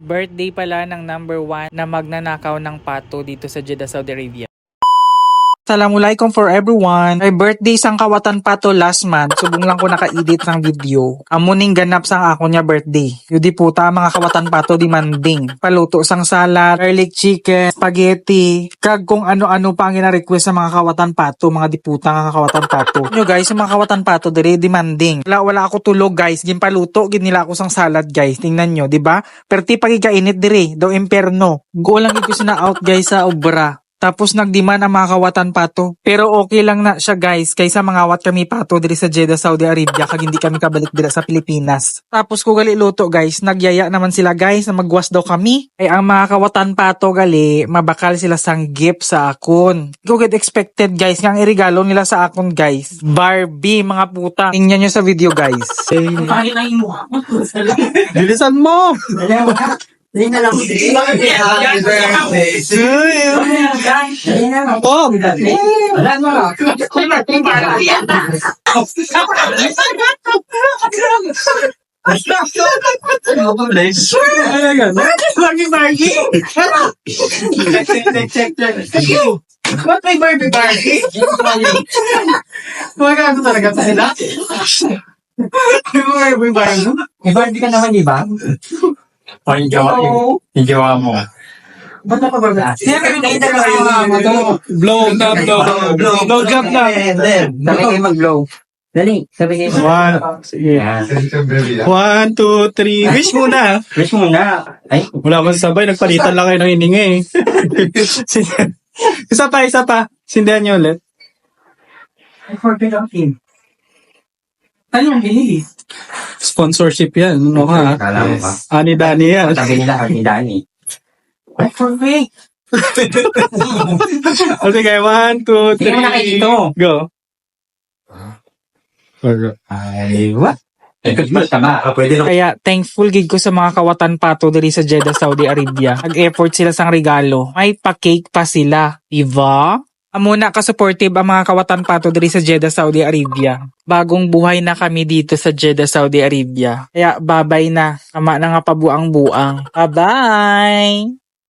Birthday pala ng number 1 na magnanakaw ng pato dito sa Jeddah, Saudi Arabia. Assalamualaikum for everyone. Ay birthday sang kawatan pato last month. Subong lang ko naka-edit ng video. Amuning ganap sang ako niya birthday. Yudi puta mga kawatan pato demanding. Paluto sang salad, garlic chicken, spaghetti, kag kung ano-ano pa ang gina-request sa mga kawatan pato, mga diputa nga kawatan pato. Nyo guys, sa mga kawatan pato dire demanding. Wala ako tulog guys. Ginpaluto gid nila ako sang salad guys. Tingnan nyo, di ba? Perti pagikainit dire, do imperno. Go lang ito na out guys sa obra. Tapos nagdemand ang mga kawatan pato. Pero okay lang na siya guys, kaysa mga wat kami pato diri sa Jeddah, Saudi Arabia, kag hindi kami kabalik dira sa Pilipinas. Tapos ko gali luto guys, nagyaya naman sila guys na magwas daw kami. Ay ang mga kawatan pato gali, mabakal sila sang gift sa akon. Ko get expected guys, nga ang irigalo nila sa akon guys. Barbie mga puta. Tingnan nyo sa video guys. Bilisan mo! Happy birthday to you. Pop! Lagi Barbie. Ba't may Barbie? Kumagano talaga sila? May Barbie? May Barbie ka naman, di ba? O, yung gawa mo. Ba't na pa ba? Siyempre, nakita ko yung Blow up daw. Blow job na. Sabi kayo mag-blow. Dali, sabi kayo Sige. 1, 2, 3. Wish muna. Wish muna. Ay, Wala akong sabay. Nagpalitan lang kayo ng hininga eh. Isa pa. Sindihan niyo ulit. I forgot ang team. Ano yung binili? Sponsorship yan. Ano ka? Kala mo ba? Ani Dani yan. Sabi nila, ni Dani. I forgot. Okay, 1, 2, Hindi mo na kayo dito. 3. Go. Ay, what? Tama. Pwede na. Kaya thankful gid ko sa mga kawatan pato diri sa Jeddah, Saudi Arabia. Nag-effort sila sang regalo. May pa-cake pa sila, diba? Amuna ka-supportive ang mga kawatan pato diri sa Jeddah, Saudi Arabia. Bagong buhay na kami dito sa Jeddah, Saudi Arabia. Kaya babay na. Ama na nga pabuang-buang. Bye-bye!